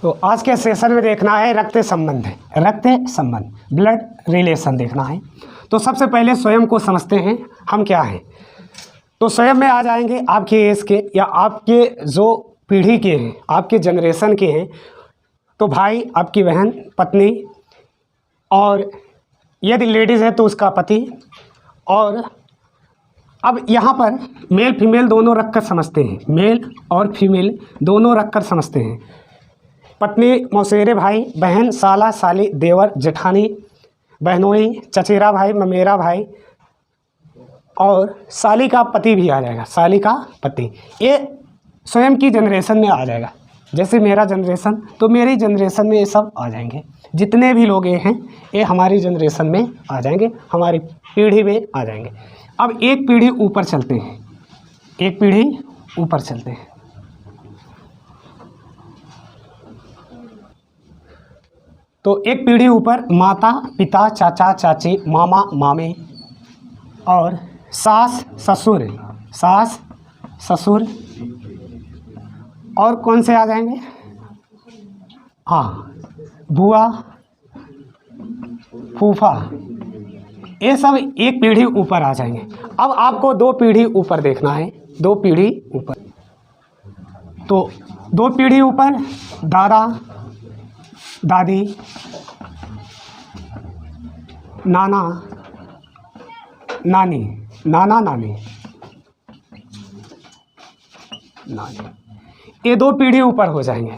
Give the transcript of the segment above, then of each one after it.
तो आज के सेशन में देखना है रक्त संबंध, ब्लड रिलेशन देखना है। तो सबसे पहले स्वयं को समझते हैं हम क्या हैं। तो स्वयं में आ जाएंगे आपके एज के या आपके जो पीढ़ी के हैं, आपके जनरेशन के हैं। तो भाई, आपकी बहन, पत्नी, और यदि लेडीज़ है तो उसका पति। और अब यहाँ पर मेल फीमेल दोनों रखकर समझते हैं, मेल और फीमेल दोनों रखकर समझते हैं। पत्नी, मौसेरे भाई, बहन, साला, साली, देवर, जेठानी, बहनोई, चचेरा भाई, ममेरा भाई, और साली का पति भी आ जाएगा, साली का पति। ये स्वयं की जनरेशन में आ जाएगा। जैसे मेरा जनरेशन, तो मेरी जनरेशन में ये सब आ जाएंगे। जितने भी लोग ये हैं ये हमारी जनरेशन में आ जाएंगे, हमारी पीढ़ी में आ जाएंगे। अब एक पीढ़ी ऊपर चलते हैं, एक पीढ़ी ऊपर चलते हैं। तो एक पीढ़ी ऊपर माता, पिता, चाचा, चाची, मामा, मामी, और सास, ससुर, और कौन से आ जाएंगे? हाँ, बुआ, फूफा, ये सब एक पीढ़ी ऊपर आ जाएंगे। अब आपको दो पीढ़ी ऊपर देखना है, दो पीढ़ी ऊपर। तो दो पीढ़ी ऊपर दादा, दादी, नाना, नानी, नानी, ये दो पीढ़ी ऊपर हो जाएंगे।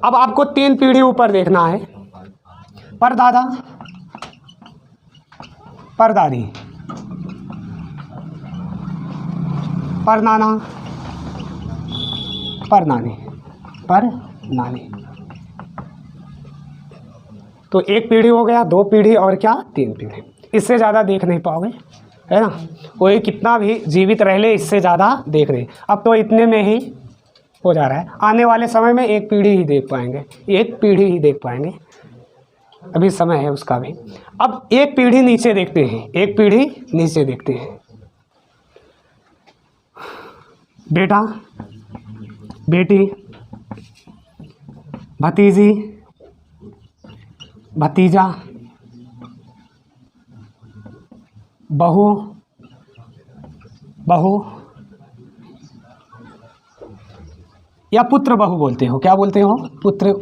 अब आपको तीन पीढ़ी ऊपर देखना है। परदादा, परदादी, परनाना, परनानी, परनानी। तो एक पीढ़ी हो गया, दो पीढ़ी, और क्या, तीन पीढ़ी। इससे ज़्यादा देख नहीं पाओगे, है ना। कोई कितना भी जीवित रह ले, इससे ज़्यादा देख रहे। अब तो इतने में ही हो जा रहा है। आने वाले समय में एक पीढ़ी ही देख पाएंगे, एक पीढ़ी ही देख पाएंगे। अभी समय है उसका भी। अब एक पीढ़ी नीचे देखते हैं, एक पीढ़ी नीचे देखते हैं। बेटा, बेटी, भतीजी, भतीजा, बहू, या पुत्र बहू बोलते हो, क्या बोलते हो? पुत्र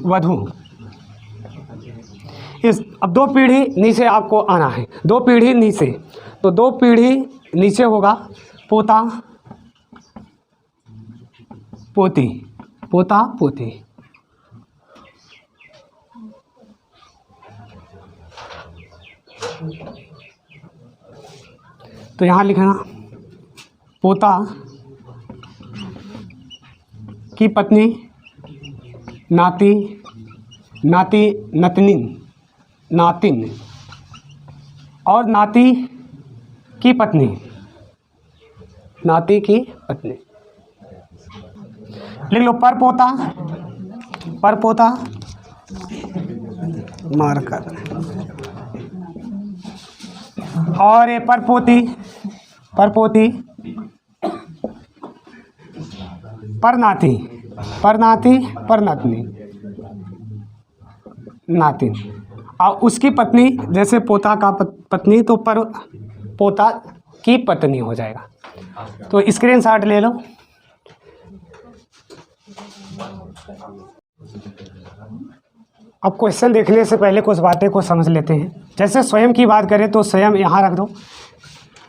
वधू। अब दो पीढ़ी नीचे आपको आना है, दो पीढ़ी नीचे। तो दो पीढ़ी नीचे होगा पोता, पोती, पोता, पोती। तो यहाँ लिखना पोता की पत्नी, नाती, नाती, नातिन, और नाती की पत्नी, नाती की पत्नी। लिख लो परपोता, परपोता, मारकर, और ये परपोती, परपोती, परनाती, परनाती, परनातनी, नातिन। और उसकी पत्नी, जैसे पोता का पत्नी, तो पर पोता की पत्नी हो जाएगा। तो स्क्रीनशॉट ले लो। अब क्वेश्चन देखने से पहले कुछ बातें को समझ लेते हैं। जैसे स्वयं की बात करें तो स्वयं यहाँ रख दो।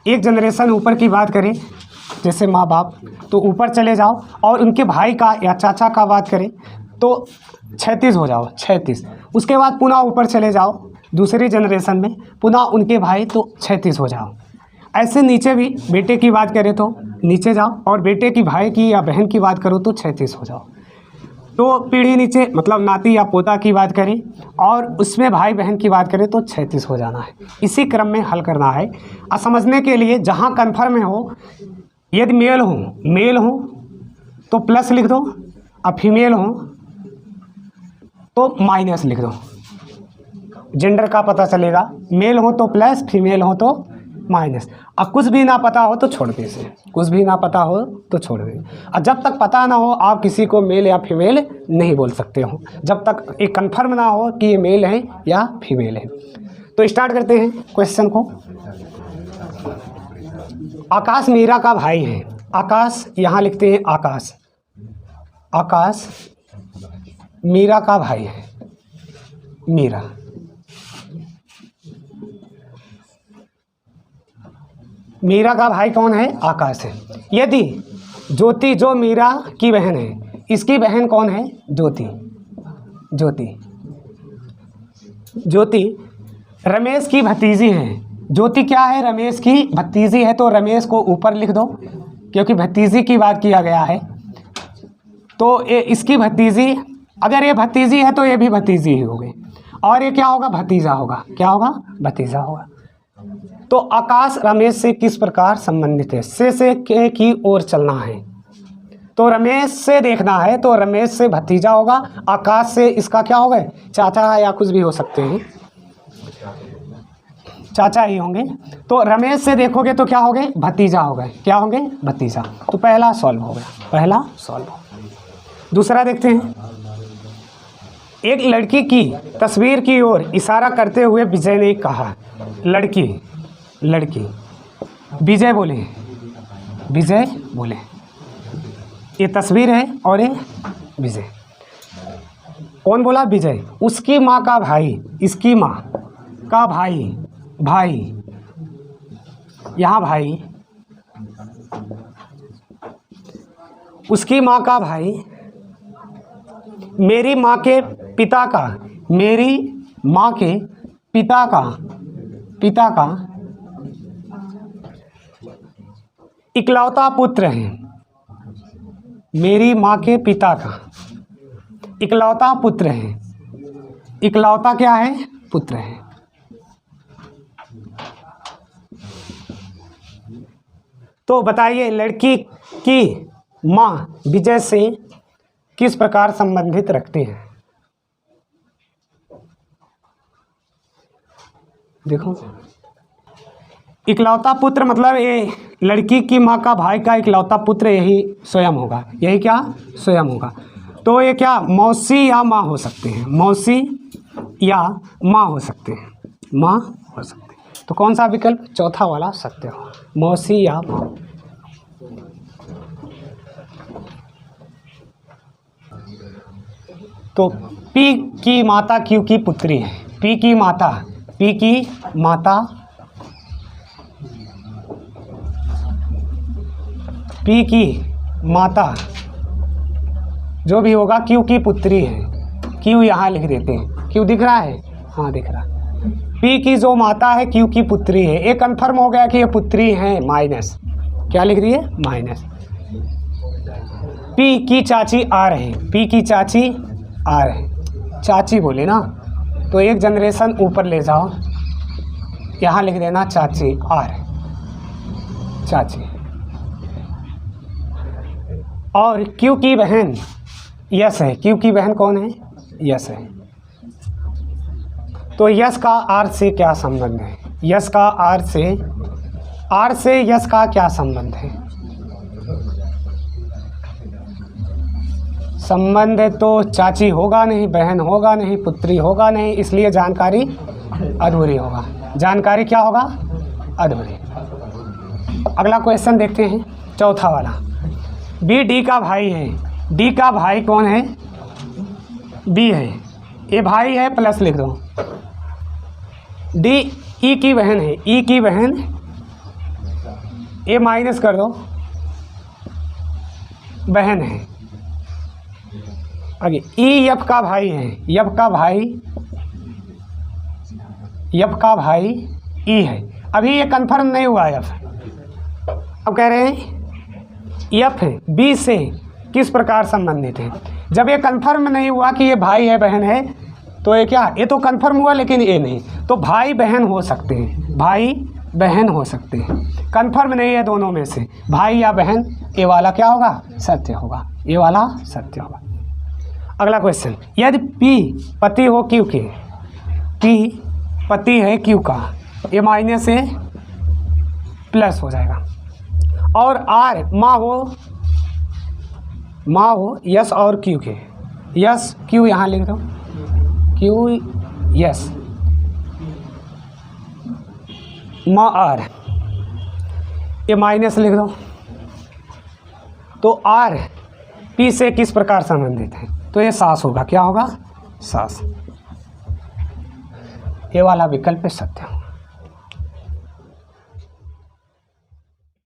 एक जनरेशन ऊपर की बात करें, जैसे माँ बाप, तो ऊपर चले जाओ। और उनके भाई का या चाचा का बात करें तो 36 हो जाओ, 36। उसके बाद पुनः ऊपर चले जाओ दूसरी जनरेशन में, पुनः उनके भाई, तो 36 हो जाओ। ऐसे नीचे भी बेटे की बात करें तो नीचे जाओ, और बेटे की भाई की या बहन की बात करो तो 36 हो जाओ। तो पीढ़ी नीचे, मतलब नाती या पोता की बात करें और उसमें भाई बहन की बात करें तो 36 हो जाना है। इसी क्रम में हल करना है। और समझने के लिए जहाँ कन्फर्म हो, यदि मेल हो तो प्लस लिख दो, और फीमेल हो तो माइनस लिख दो। जेंडर का पता चलेगा। मेल हो तो प्लस, फीमेल हो तो माइनस। अब कुछ भी ना पता हो तो छोड़ दे इसे, कुछ भी ना पता हो तो छोड़ दे। और जब तक पता ना हो आप किसी को मेल या फीमेल नहीं बोल सकते हो, जब तक एक कंफर्म ना हो कि ये मेल है या फीमेल है। तो स्टार्ट करते हैं क्वेश्चन को। आकाश मीरा का भाई है। आकाश, यहाँ लिखते हैं आकाश, आकाश मीरा का भाई है। मीरा, मीरा का भाई कौन है? आकाश है। यदि ज्योति, जो मीरा की बहन है, इसकी बहन कौन है? ज्योति। ज्योति, ज्योति रमेश की भतीजी है। ज्योति क्या है? रमेश की भतीजी है। तो रमेश को ऊपर लिख दो क्योंकि भतीजी की बात किया गया है। तो ये इसकी भतीजी, अगर ये भतीजी है तो ये भी भतीजी ही होगी, और ये क्या होगा? भतीजा होगा। क्या होगा? भतीजा होगा। तो आकाश रमेश से किस प्रकार संबंधित है? से के की ओर चलना है, तो रमेश से देखना है तो रमेश से भतीजा होगा। आकाश से इसका क्या होगा? चाचा या कुछ भी हो सकते हैं, चाचा ही होंगे। तो रमेश से देखोगे तो क्या होंगे? भतीजा हो गए। क्या होंगे? भतीजा। तो पहला सॉल्व हो गया, पहला सॉल्व हो गया। दूसरा देखते हैं। एक लड़की की तस्वीर की ओर इशारा करते हुए विजय ने कहा। लड़की, लड़की, विजय बोले, विजय बोले। ये तस्वीर है और ये विजय। कौन बोला? विजय। उसकी माँ का भाई, इसकी माँ का भाई, भाई, यहाँ भाई, उसकी माँ का भाई मेरी माँ के पिता का, मेरी माँ के पिता का, पिता का इकलौता पुत्र है। मेरी माँ के पिता का इकलौता पुत्र है। इकलौता क्या है? पुत्र है। तो बताइए लड़की की माँ विजय से किस प्रकार संबंधित रखती है? देखो, इकलौता पुत्र मतलब ये लड़की की माँ का भाई का इकलौता पुत्र यही स्वयं होगा। यही क्या? स्वयं होगा। तो ये क्या? मौसी या माँ हो सकते हैं, मौसी या माँ हो सकते हैं, माँ हो सकते हैं। तो कौन सा विकल्प? चौथा वाला सत्य हो, मौसी या माँ। तो पी की माता क्यू की पुत्री है। पी की माता, पी की माता, पी की माता जो भी होगा क्यू की पुत्री है। क्यू यहाँ लिख देते हैं। क्यू दिख रहा है? हाँ दिख रहा है। पी की जो माता है क्यू की पुत्री है। ये कन्फर्म हो गया कि ये पुत्री है। माइनस, क्या लिख रही है? माइनस। पी की चाची आ रहे, पी की चाची आ रहे, चाची बोले ना, तो एक जनरेशन ऊपर ले जाओ, यहाँ लिख देना चाची आ रहे, चाची। और क्यू की बहन यस है। क्यू की बहन कौन है? यस है। तो यस का आर से क्या संबंध है? यस का आर से यस का क्या संबंध है? संबंध तो चाची होगा नहीं, बहन होगा नहीं, पुत्री होगा नहीं, इसलिए जानकारी अधूरी होगा। जानकारी क्या होगा? अधूरी। अगला क्वेश्चन देखते हैं, चौथा वाला। बी डी का भाई है। डी का भाई कौन है? बी है। ये भाई है, प्लस लिख दो। डी ई की बहन है। ई की बहन, ये माइनस कर दो, बहन है। आगे ई एफ का भाई है। एफ का भाई, एफ का भाई ई है। अभी ये कंफर्म नहीं हुआ एफ। अब कह रहे हैं एफ बी से किस प्रकार संबंधित है। जब ये कंफर्म नहीं हुआ कि ये भाई है बहन है, तो ये क्या? ये तो कंफर्म हुआ लेकिन ये नहीं। तो भाई बहन हो सकते हैं, भाई बहन हो सकते हैं। कंफर्म नहीं है दोनों में से, भाई या बहन। ये वाला क्या होगा? सत्य होगा। ये वाला सत्य होगा। अगला क्वेश्चन, यदि पी पति हो क्यू के, पी पति है क्यू का, ये माइनस है, प्लस हो जाएगा। और आर माँ हो यस और क्यू के, यस क्यू यहाँ लिख दो, क्यू यस माँ आर, ये माइनस लिख दो। तो आर पी से किस प्रकार संबंधित है, तो ये सास होगा, क्या होगा, सास। ये वाला विकल्प सत्य।